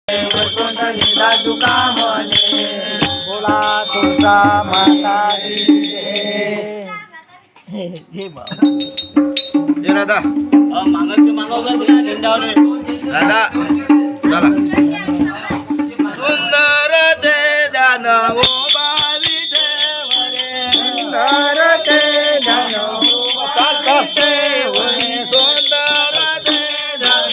वैकुंठलीला तुका म्हणे बोला तुझा माता राधा दादा चला सुंदर ते ध्यान ओ बावी देवरे सुंदर ते ध्यान चाल सुंदर ते ध्यान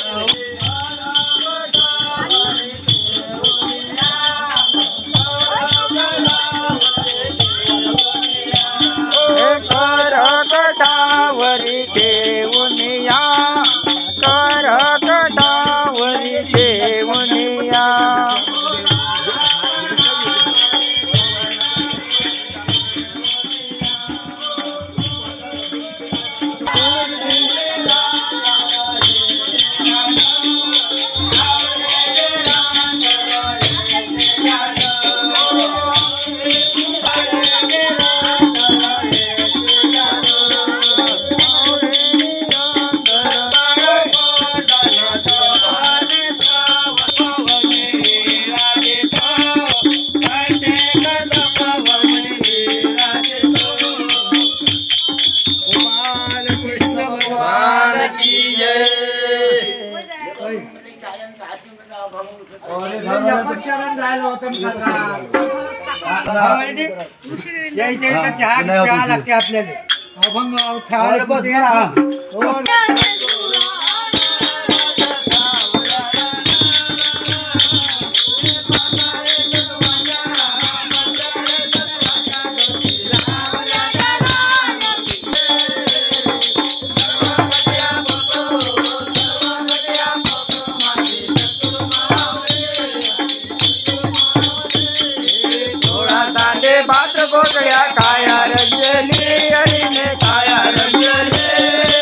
करकटावरी ठेवून या करकटावरी ठेवून या चहा लागते आपल्याला अभंग पात्र कोकड्या काया रंजली हरीने काया रंजली